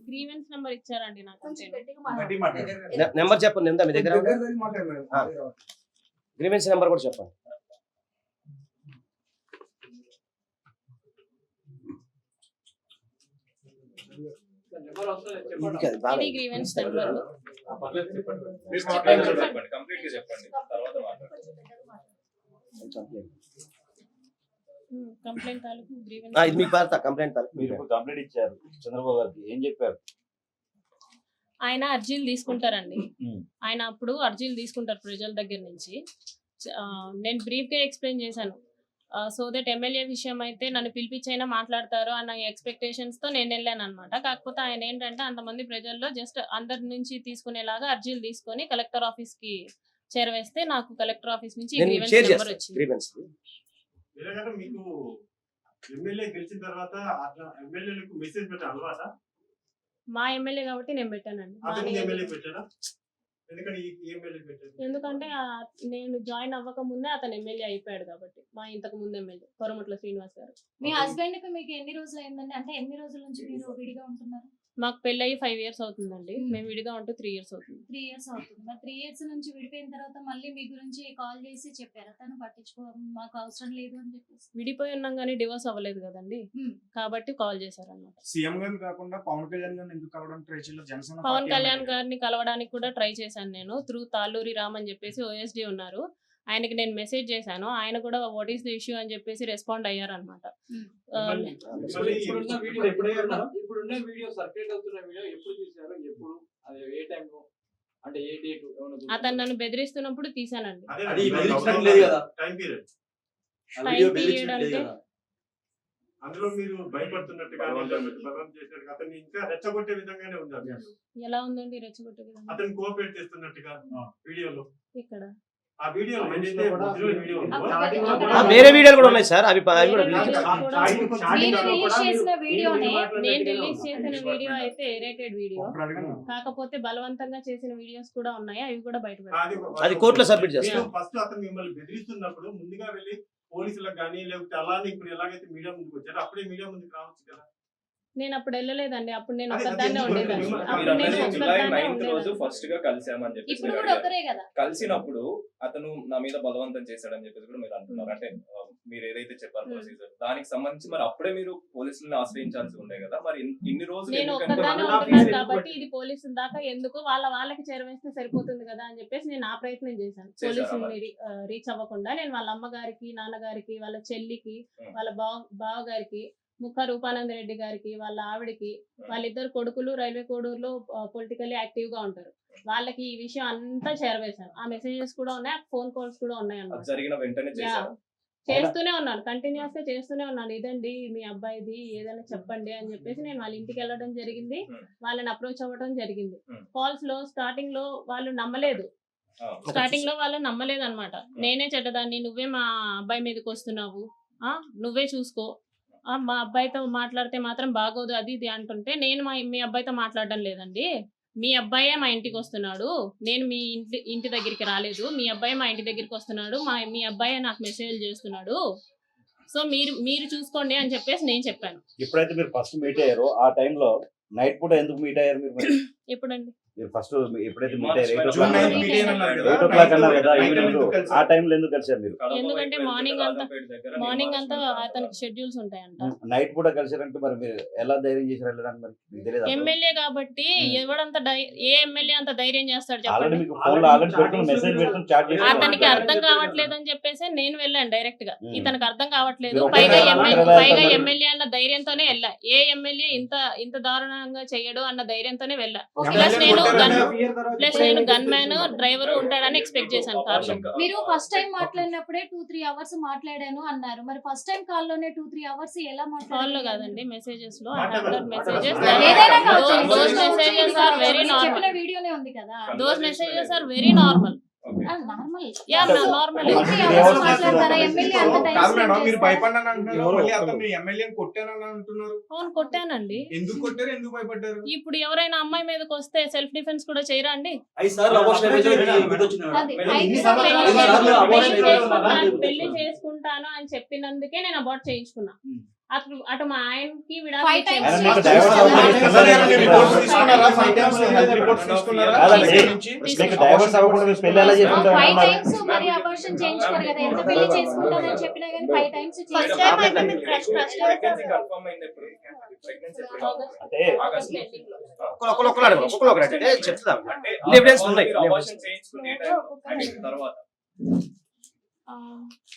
Grievance number ఇచ్చారండి నాకు అంతే. నెంబర్ చెప్పండి, ఎంత మీ దగ్గర గ్రీవెన్స్ నెంబర్ కూడా చెప్పండి. ఇది గ్రీవెన్స్ నెంబర్. కంప్లైంట్ తాలూకు గ్రీవెన్స్. ఇది మీకు పార్తా కంప్లైంట్ తాలూకు. మీరు కంప్లైంట్ ఇచ్చారు చంద్రబాబు గారికి, ఏం చెప్పారు? ఆయన అర్జీలు తీసుకుంటారండి. ఆయన అప్పుడు అర్జీలు తీసుకుంటారు ప్రజల దగ్గర నుంచి. నేను బ్రీఫ్గా ఎక్స్ప్లెయిన్ చేశాను. సో దట్ ఎమ్మెల్యే విషయం అయితే నన్ను పిలిపించైనా మాట్లాడతారు అన్న ఎక్స్పెక్టేషన్స్తో నేను వెళ్ళాను అనమాట. కాకపోతే ఆయన ఏంటంటే అంతమంది ప్రజల్లో జస్ట్ అందరి నుంచి తీసుకునేలాగా అర్జీలు తీసుకొని కలెక్టర్ ఆఫీస్కి చేరవేస్తే నాకు కలెక్టర్ ఆఫీస్ నుంచి గ్రీవెన్స్ నెంబర్ వచ్చింది. మీకు ఎమ్మెల్యే గెలిచిన తర్వాత అట్లా ఎమ్మెల్యేలకు మెసేజ్ పెట్టే అలవాటా? మా ఎమ్మెల్యే కాబట్టి నేను పెట్టానండి. ఎందుకంటే నేను జాయిన్ అవ్వక ముందే అతను ఎమ్మెల్యే అయిపోయాడు కాబట్టి. మా ఇంతకు ముందు ఎమ్మెల్యే కొరమట్ల శ్రీనివాస్ గారు. మీ హస్బెండ్ కి మీకు ఎన్ని రోజులు అయిందండి? అంటే ఎన్ని రోజుల నుంచి మీరు విడిగా ఉంటున్నారు? మాకు పెళ్ళయి 5 years అవుతుందండి. మేము విడిగా ఉంటూ 3 years అవుతుంది. 3 years అవుతుంది. మరి 3 years నుంచి విడిపోయిన తర్వాత మళ్ళీ మీ గురించి కాల్ చేసి చెప్పారా తను పట్టించుకో మాకు అవసరం లేదు అని చెప్పేసి? విడిపోయి ఉన్నాం కానీ డివోర్స్ అవ్వలేదు కదండి, కాబట్టి కాల్ చేశారు అన్నమాట. సీఎం గారిని కాకుండా పవన్ కళ్యాణ్ గారిని ఎందుకు కలవడానికి ట్రై చేయలేదు? జనసేన పవన్ కళ్యాణ్ గారిని కలవడానికి కూడా ట్రై చేశాను నేను. త్రూ తాళ్ళూరి రామ్ అని చెప్పేసి OSD ఉన్నారు, ఆయనకి నేను మెసేజ్ చేశాను. ఆయన కూడా వాట్ ఈస్ ద ఇష్యూ అని చెప్పేసి రెస్పాండ్ అయ్యారు అనమాట. ఇప్పుడున్న వీడియో సర్క్యులేట్ అవుతున్న వీడియో ఎప్పుడు తీశారు, ఎప్పుడు, అది ఏ టైం అంటే ఏ డేట్? అతను నన్ను బెదిరిస్తున్నప్పుడు తీసానండి. టైం పీరియడ్ అంటే అందులో మీరు భయపడుతున్నట్టుగా అతన్ని ఇంకా రెచ్చగొట్టే విధంగానే ఉంది. ఎలా ఉందండి రెచ్చగొట్టే విధంగా? అతను కోఆపరేట్ చేస్తున్నట్టుగా వీడియోలో. ఇక్కడ ఆ వీడియో వేరే వీడియోలు కూడా ఉన్నాయి సార్, అవి కూడా నేను రిలీజ్ చేసిన వీడియో అయితే ఎరేటెడ్ వీడియో, కాకపోతే బలవంతంగా చేసిన వీడియోస్ కూడా ఉన్నాయి, అవి కూడా బయట అది కోర్టులో సబ్మిట్ చేస్తాం. ఫస్ట్ అతను మిమ్మల్ని బెదిరిస్తున్నప్పుడు ముందుగా వెళ్ళి పోలీసులకు కానీ లేకపోతే అలానే ఇప్పుడు ఎలాగైతే మీడియా ముందుకు వచ్చారో అప్పుడే మీడియా ముందుకు రావచ్చు కదా? నేను అప్పుడు వెళ్ళలేదండి. అప్పుడు నేను ఒక్కదాన్నే ఉండేదాన్ని. ఫస్ట్ గా కలిసామని చెప్పేసి కలిసినప్పుడు అతను నా మీద బలవంతం చేశాడని చెప్పేసి కూడా మీరు అంటున్నారు. అంటే మీరు ఏదైతే చెప్పారు ప్రొసీజర్, దానికి సంబంధించి మరి అప్పుడే మీరు పోలీసులను ఆశ్రయించాల్సి ఉండే కదా. మరి ఇన్ని రోజులు నేను ఒక్కదాన్నే ఉంటున్నాను కాబట్టి ఇది పోలీసుల దాకా ఎందుకు, వాళ్ళకి చేరవేస్తే సరిపోతుంది కదా అని చెప్పేసి నేను ఆ ప్రయత్నం చేశాను. పోలీసుని రీచ్ అవ్వకుండా నేను వాళ్ళ అమ్మగారికి, నాన్నగారికి, వాళ్ళ చెల్లికి, వాళ్ళ బావగారికి, ముఖ రూపానంద రెడ్డి గారికి, వాళ్ళ ఆవిడకి, వాళ్ళిద్దరు కొడుకులు రైల్వే కోడూరులో పొలిటికల్లీ యాక్టివ్ గా ఉంటారు, వాళ్ళకి ఈ విషయం అంతా చేరవేశాను. ఆ మెసేజెస్ కూడా ఉన్నాయి, ఫోన్ కాల్స్ కూడా ఉన్నాయి అన్నమాట. చేస్తూనే ఉన్నాను, కంటిన్యూస్ గా చేస్తూనే ఉన్నాను. ఇదండి మీ అబ్బాయిది, ఏదైనా చెప్పండి అని చెప్పేసి నేను వాళ్ళ ఇంటికి వెళ్ళడం జరిగింది, వాళ్ళని అప్రోచ్ అవ్వడం జరిగింది. కాల్స్ లో స్టార్టింగ్ లో వాళ్ళు నమ్మలేదు అనమాట. నేనే చెడ్డదాన్ని, నువ్వే మా అబ్బాయి మీదకి వస్తున్నావు, నువ్వే చూసుకో, మా అబ్బాయితో మాట్లాడితే మాత్రం బాగోదు, అది ఇది అంటుంటే నేను మీ అబ్బాయితో మాట్లాడడం లేదండి, మీ అబ్బాయే మా ఇంటికి వస్తున్నాడు, నేను మీ ఇంటి దగ్గరికి రాలేదు, మీ అబ్బాయి మా ఇంటి దగ్గరికి వస్తున్నాడు, మీ అబ్బాయే నాకు మెసేజ్ చేస్తున్నాడు, సో మీరు చూసుకోండి అని చెప్పేసి నేను చెప్పాను. ఎప్పుడైతే మీరు ఫస్ట్ మీట్ అయ్యారో ఆ టైంలో నైట్ పూట ఎందుకు మీట్ అయ్యారు మీరు? ఎప్పుడండి? మీరు ఫస్ట్ ఎప్పుడైతే మీట్ అయ్యారు 8 o'clock అన్నారు కదా, ఆ టైంలో ఎందుకు కలిసారు మీరు? ఎందుకంటే మార్నింగ్ అంతా అతనికి షెడ్యూల్స్ ఉంటాయంట. నైట్ పూట కలిసారంటే మరి మీరు ఎలా ధైర్యం చేశారు వెళ్ళడానికి? మరి మీకు తెలియదు, ఎమ్మెల్యే కాబట్టి ఏ ఎమ్మెల్యే అంత ధైర్యం చేస్తాడు ఆల్రెడీ చెప్పండి? మీకు ఫోన్ లో ఆల్రెడీ పెడుతున్న మెసేజ్ పెడుతున్న చాట్ చేసి అతనికి అర్థం కావట్లేదు అని చెప్పేసి నేను వెళ్ళాను డైరెక్ట్ గా. ఇతనికి అర్థం కావట్లేదు, పైగా ఎమ్మెల్యే అన్న ధైర్యంతోనే వెళ్ళా. ఏ ఎమ్మెల్యే ఇంత దారుణంగా చెయ్యడు అన్న ధైర్యంతోనే వెళ్ళా. ప్లస్ నేను గన్ మ్యాన్ డ్రైవర్ ఉంటాడని ఎక్స్పెక్ట్ చేశాను కార్లో. మీరు ఫస్ట్ టైం మాట్లాడినప్పుడే 2-3 hours మాట్లాడాను అన్నారు, మరి ఫస్ట్ టైం కాల్ లోనే 2-3 hours ఎలా మాట్లాడారు? కాల్ లో కాదండి, మెసేజెస్ లో. చెప్పిన వీడియోనే ఉంది కదా, those messages are very normal. కొట్టానండి. ఎందుకు కొట్టారు, ఎందుకు భయపడ్డారు? ఇప్పుడు ఎవరైనా అమ్మాయి మీదకి వస్తే సెల్ఫ్ డిఫెన్స్ కూడా చేయరా అండి? పెళ్లి చేసుకుంటాను అని చెప్పినందుకే నేను అబార్ట్ చేయించుకున్నా. అటు మా ఆయనకి Five విడాకులు times ఆయన ఇచ్చారు. మీకు డైవర్స్ మీకు డైవర్స్ అవ్వకుండా మీరు పెళ్లి ఎలా చేసుకుంటారు 5 అంటున్నారు? టైమ్స్ మరి అబార్షన్ చేయించుకోరు కదా, ఎంత పెళ్లి చేసుకుంటారని చెప్పినా కానీ 5 టైమ్స్ First time అయితే చేయించుకోరు. మీకు first ప్రెగ్నెన్సీ కన్ఫర్మ్ అయింది ఎప్పుడు? ప్రెగ్నెన్సీ ఎప్పుడు? అంటే ఆగస్ట్ లో. ఒక్కొక్కరు అంటే చెప్తాం. అంటే ఎవిడెన్స్ ఉన్నాయి. అబార్షన్ చేయించుకునే టైం తర్వాత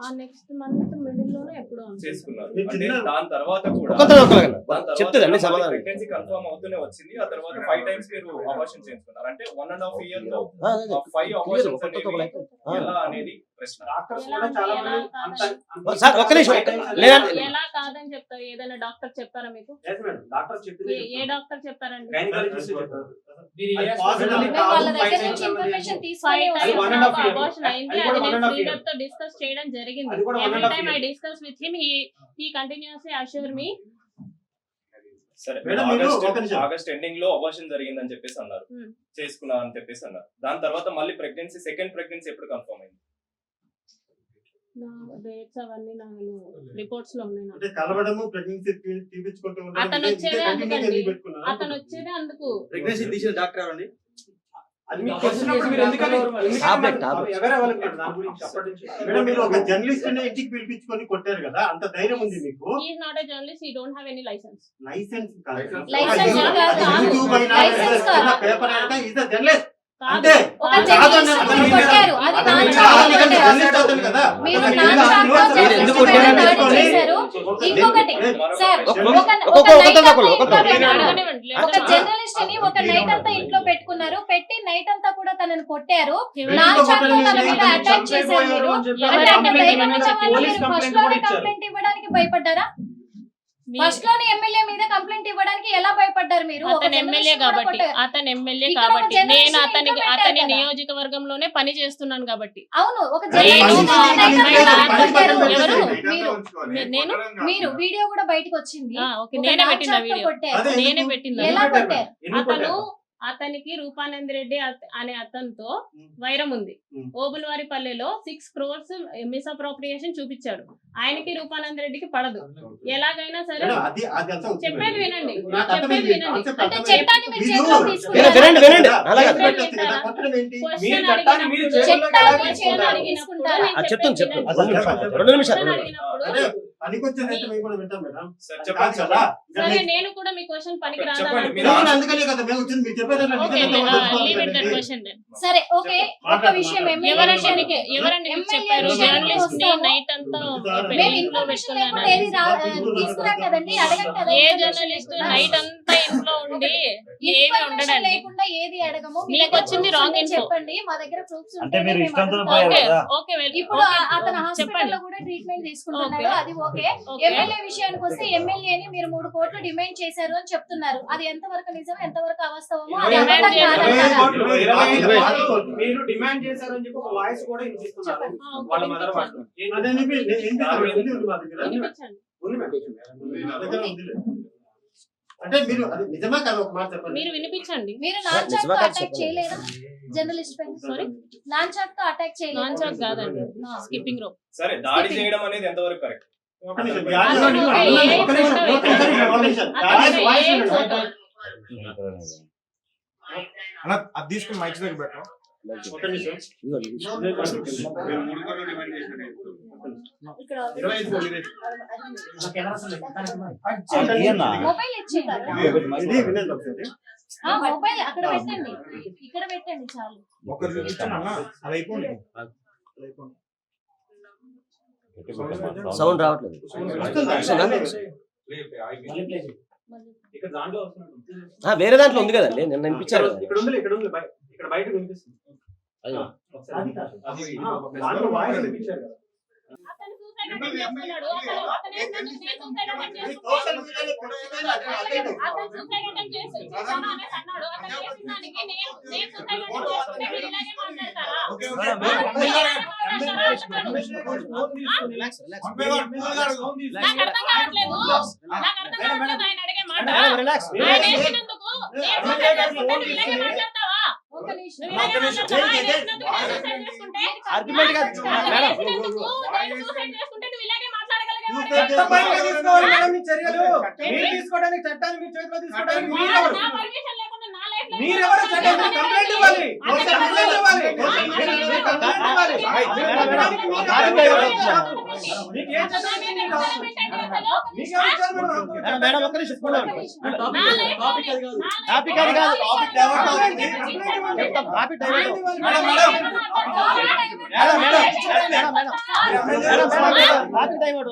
ఆ నెక్స్ట్ మంత్ మిడిల్ లోనే ఎప్పుడో ఉంది. చేసుకున్నారు. మీరు అంటే చిన్న- దాని తర్వాత కూడా చెప్తుంది అన్ని సమాధానం. ప్రెగ్నెన్సీ కన్ఫర్మ్ అవుతూనే వచ్చింది. ఆ తర్వాత 5 టైమ్స్ మీరు అబార్షన్ చేయించుకున్నారు. అంటే 1.5 ఇయర్ లో 5 అబార్షన్స్ ఎలా అనేది ప్రశ్న. డాక్టర్స్ ఎలా కూడా అంటే చాలా ఎలా మంది కాదని- సార్ ఒక్క నిమిషం లేదంటే ఎలా కాదని చెప్తారు? ఏదైనా డాక్టర్ చెప్పారా మీకు? డాక్టర్ చెప్పింది ఏ డాక్టర్ చెప్పారండి? గైనకాలజిస్ట్ చెప్పారు. అది possible మేము వాళ్ళ దగ్గర నుంచి ఇన్ఫర్మేషన్ 5 తీసుకొని times అది 1.5 నాకు year. abortion అయింది. అది అది కూడా నేను 1.5 శ్రీధర్ year. తో డిస్కస్ చేయడం జరిగింది. అది కూడా Every 1.5 time I year. discuss with him, he continuously assure me. సరే మేడం, మీరు ఒక నిమిషం. ఆగస్ట్ ఎండింగ్ లో అబార్షన్ జరిగిందని చెప్పేసి అన్నారు. Hmm. చేసుకున్నా అని చెప్పేసి అన్నారు. దాని తర్వాత మళ్ళీ ప్రెగ్నెన్సీ సెకండ్ ప్రెగ్నెన్సీ ఎప్పుడు కన్ఫర్మ్ అయింది? నా డేట్స్ అవన్నీ నాకు రిపోర్ట్స్ లో ఉన్నాయి నాకు. అంటే కలవడము ప్రెగ్నెన్సీ తీపించుకుంటూ ఉండడం అతను ఇదే వచ్చేదే continue అందుకండి. ఎందుకు పెట్టుకున్నారు? అతను వచ్చేదే అందుకు. ప్రెగ్నెన్సీ తీసిన డాక్టర్ ఎవరండి? అది మీకు తెలిసినప్పుడు మీరు ఎందుకని టాబ్లెట్. ఎవరే వాళ్ళకి దాని గురించి అప్పటి నుంచి మేడం, మీరు ఒక జర్నలిస్ట్ ని ఇంటికి పిలిపించుకొని కొట్టారు కదా, అంత ధైర్యం ఉంది మీకు? He is not a journalist. He don't have any license. License కాదు. లైసెన్స్ కాదు. యూట్యూబ్ అయినా లైసెన్స్ కాదు. చిన్న పేపర్ అయినా ఈజ్ అ జర్నలిస్ట్. కాదు. అంతే. ఒక కాదు. జర్నలిస్ట్ అతను ని కొట్టారు. అది అతను నాన్ చాలా చాట్ నిజంగా కొట్టారు. జర్నలిస్ట్ అవుతాడు కదా. మీరు అతను నాన్ ఇలా చాట్ న్యూస్ లో మీరు జర్నలిస్ట్ ఎందుకు పైన కొట్టారని దాడి చేశారు. ఇంకొకటి సార్, ఒక నైట్ ఒక జర్నలిస్ట్ ని ఒక నైట్ అంతా ఇంట్లో పెట్టుకున్నారు. పెట్టి నైట్ అంతా కూడా తనని కొట్టారు. నాన్ చాట్ లో తన మీద అటాక్ చేశారు. మీరు అంటే అంత ధైర్యం ఉన్న వాళ్ళు మీరు ఫస్ట్ లోనే కంప్లైంట్ ఇవ్వడానికి భయపడ్డారా? మీ- ఫస్ట్ లోనే ఎమ్మెల్యే మీద కంప్లైంట్ ఇవ్వడానికి ఎలా భయపడ్డారు మీరు? ఒక అతను ఎమ్మెల్యే జర్నలిస్ట్ కూడా కాబట్టి కొట్టారు. అతను ఎమ్మెల్యే ఇక్కడ ఒక కాబట్టి జర్నలిస్ట్ నేను ని అతని ఇంట్లో అతని పెట్టారు కదా. నియోజకవర్గంలోనే పని చేస్తున్నాను కాబట్టి. అవును, ఒక నేను జర్నలిస్ట్ మా- ని నైట్ అంతా మా- కొట్టారు. ఎవరు? మీరు మీరు వీడియో కూడా బయటకు వచ్చింది. ఓకే, ఒక నేనే నాన్ పెట్టిన చాట్ తో వీడియో. కొట్టారు. అదే నేనే ఎందుకు? పెట్టింది. ఎలా కొట్టారు? అతను అతనికి రూపానంద్ రెడ్డి అనే అతనితో వైరం ఉంది. ఓబులవారిపల్లెలో 6 crores మిస్అప్రోప్రియేషన్ చూపించాడు. ఆయనకి రూపానంద్ రెడ్డికి పడదు. ఎలాగైనా సరే మేడం, అది అంతా ఉంది. చెప్పేది వినండి. నాకు చెప్పేది అర్థమైంది. వినండి. కాన్సెప్ట్ అంటే అర్థమైంది. చట్టాన్ని మీరు మీరు చేతిలో తీసుకున్నారు. వినండి, వినండి. అలాగే. చెప్పేది కదా, కొట్టడం ఏంటి? Question చట్టాన్ని మీరు అడిగినప్పుడు- చేతుల్లో చట్టాన్ని ఎలా question చేతుల్లో అడిగినప్పుడు తీసుకుంటారా? నేను చెప్తాను, చెప్పేది చెప్తాను. వినండి. రెండు నిమిషాలు. Question అడిగినప్పుడు అదే పనికొచ్చేది అయితే మేము కూడా వింటాం మేడం. సార్ కాదు చెప్పండి కదా. సరే, నేను కూడా మీ క్వశ్చన్ పనికి చెప్పండి, రాదా? మీరు మేము అందుకనే కదా మేము వచ్చింది, మీరు చెప్పేదన్నా ఓకే, నిజంగా లీవ్ ఇట్ దట్ తెలుసుకోవాలి. Question then. సరే, ఓకే, ఒక విషయం ఎమ్మెల్యే ఎవరండి విషయానికి- మీకు ఎవరండి మీకు ఎమ్మెల్యే చెప్పారు విషయానికి జర్నలిస్ట్ ని వస్తాము. నైట్ అంతా మేము ఇంట్లో ఇన్ఫర్మేషన్ లేకుండా ఏది పెట్టుకున్నాను? తీసుకున్నాం కదండి, అడగం కదా. ఏ జర్నలిస్ట్ నైట్ అంతా ఇంట్లో ఉండి ఏమి ఇన్ఫర్మేషన్ ఉండడండి. లేకుండా ఏది అడగము. మీ మీకు దగ్గర వచ్చింది proofs wrong ఉంటే info. చెప్పండి, మా దగ్గర ప్రూఫ్స్ అంటే మీరు ఇష్టంతో ఉంటాయి. పోయారు ఓకే కదా. ఓకే ఇప్పుడు ఓకే, అతను హాస్పిటల్ చెప్పండి. లో కూడా ట్రీట్మెంట్ తీసుకుంటున్నాడు, ఓకే. అది ఓకే. ఓకే. ఎమ్మెల్యే విషయానికి వస్తే ఎమ్మెల్యేని మీరు 3 కోట్లు డిమాండ్ చేశారు అని చెప్తున్నారు. అది ఎంతవరకు నిజం, ఎంతవరకు అవాస్తవమో అది డిమాండ్ అబద్ధం చేశారు. కాదంటారా? 25 మీరు డిమాండ్ చేశారని చెప్పి ఒక వాయిస్ కూడా వినిపిస్తున్నారు చెప్పండి. వాళ్ళ మదర్ వాళ్ళు. అదే ఉంది మా దగ్గర. వినిపించండి. ఉంది మేడం. మా దగ్గర ఉందిలే. అంటే మీరు అది నిజమా కాదు ఒక మాట చెప్పండి. మీరు వినిపించండి. మీరు నాన్ చాట్ తో నిజంగా అటాక్ చెప్పండి. చేయలేదా జర్నలిస్ట్ పైన? సారీ, నాన్ చాట్ తో అటాక్ నాన్ చేయలేదా? చాట్ కాదండి, స్కిప్పింగ్ రోప్. సరే, దాడి చేయడం అనేది ఎంతవరకు కరెక్ట్? ఒక నిమిషం. అతను ఒక నిమిషం. ఒక ఒక నిమిషం. ఒక నిమిషం. అతను వాయిస్ ఏ వినండి. ఫోటో? అలా అది తీసుకుని మైక్ దగ్గర పెట్టు. ఒక నిమిషం. ఇక్కడ 25 ఇయ్యన్నా. మొబైల్ ఇచ్చేయండి. ఇది వినండి ఒకసారి. మొబైల్ అక్కడ పెట్టండి, ఇక్కడ పెట్టండి చాలు. ఒకరు చూపించాను అన్న, అది అయిపోయింది. సౌండ్ రావట్లేదు. ఇక్కడ దాంట్లో వేరే దాంట్లో ఉంది కదండి, నిన్న వినిపించారు కదా. ఇక్కడ ఉంది, ఇక్కడ ఉంది, ఇక్కడ బయట వినిపిస్తుంది. అయ్యో. అది కాదు. దాంట్లో వాయిస్ వినిపించారు కదా. అతను సూసైడ్ అటెంప్ట్ చేస్తున్నాడు. అతను ఏంటంటే నేను సూసైడ్ అటెంప్ట్ చేసుకుంటాను. సోషల్ మీడియాలో కూడా ఏదైనా అట్లా అట్లా అతను సూసైడ్ అటెంప్ట్ చేస్తాను అనేసి అన్నాడు. అతను చేసిన దానికి నేను సూసైడ్ అటెంప్ట్ చేసుకుంటే మీరు ఇలాగే మాట్లాడతారా? నాకు అర్థం కావట్లేదు. ఆయన అడిగే మాట. ఆయన వేసినందుకు నేను సూసైడ్ చేసుకుంటే నువ్వు ఇలాగే మాట్లాడతావా? ఒక నిమిషం. నువ్వు ఇలాగే మాట్లాడతావా? ఆయన వేసినందుకు నేను సూసైడ్ చేసుకుంటే ఆర్గ్యుమెంట్ కాదు ఆయన మేడం. వేసినందుకు నేను సూసైడ్ చేసుకుంటే నువ్వు ఇలాగే మాట్లాడగలిగావా? చట్టపరంగా తీసుకోవాలి మేడం మీ చర్యలు. మీరు తీసుకోవడానికి చట్టాన్ని మీ చేతిలో తీసుకోవడానికి మీరెవరు? నా permission లేకుండా నా life లో మీరెవరు చట్టాన్ని కంప్లైంట్ ఇవ్వాలి. కంప్లైంట్ ఇవ్వాలి. మీకు ఏం చట్టం ఇచ్చింది? మీకు ఎవరు ఇచ్చారు మేడం? మేడం ఒక్క నిమిషం కూలండి. నా life లో టాపిక్ అది కాదు. టాపిక్ డైవర్ట్ డైవర్ట్ అవుతుంది. Topic divert. Madam madam topic divert.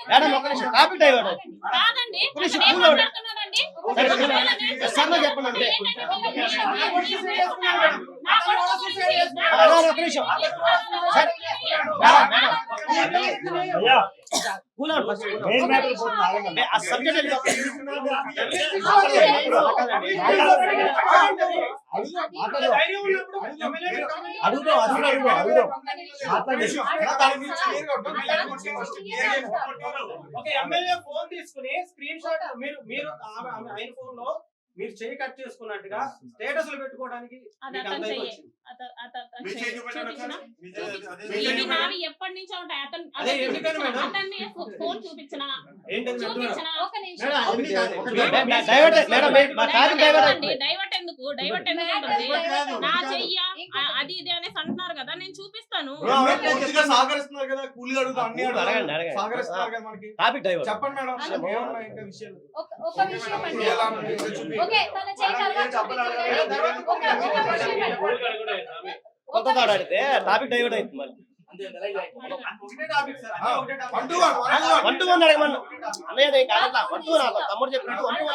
Madam ఒక్క నిమిషం టాపిక్ డైవర్ట్. కాదండి ఒక్క నిమిషం అతను ఏం కూలండి. మాట్లాడుతున్నాడండి? సరే, ఒకవేళ సరే. నేను సార్ నాకు చెప్పండి అంతే. నా కొడుకు గురించి అలా ఒక్క నిమిషం. సరే. కూలండి ఫస్ట్. మెయిన్ మ్యాటర్ పోతుంది ఆగండి. ఆ సబ్జెక్ట్ ఏంటో. ధైర్యం ఉన్నప్పుడు ఎమ్మెల్యే అడుగుదాం అడుగుదాం. ఒక ఎమ్మెల్యే ఫోన్ తీసుకుని స్క్రీన్ షాట్ మీరు ఆయన ఫోన్ లో మీరు చేయి కట్ చేసుకున్నట్టుగా స్టేటస్ పెట్టుకోవడానికి అది మీకు అతను అంత చెయ్యి. వచ్చింది. ఇది నావి ఎప్పటి నుంచో ఉంటాయి. అతను అదే ఎందుకని మేడం? అతన్ని ఫోన్ చూపించిన ఏంటని చూపించిన ఒక నిమిషం డైవర్ట్ మేడం మా టాపిక్ డైవర్ట్. డైవర్ట్ ఎందుకు ఉంటుంది? నా చెయ్య అది ఇది అనేసి అంటున్నారు కదా, నేను చూపిస్తాను. సహకరిస్తున్నారు కదా, కూలీలు అడుగుతా అన్ని అడగండి అడగండి. సహకరిస్తున్నారు కదా మనకి. Topic divert. చెప్పండి మేడం ఏమన్నా ఇంకా విషయాలు ఒక విషయం అండి. ఓకే తన చేయి కలవాలి. ఒక విషయం అండి. కొత్త తాడు అడిగితే టాపిక్ డైవర్ట్ అవుతుంది మళ్ళీ. ఒకటే టాపిక్ సార్ అన్నీ ఒకటే టాపిక్. 1 to 1 1 to 1 అడగమన్నా. అన్నయ్య కాదు 1 to 1 తమ్ముడు చెప్పినట్టు 1 to 1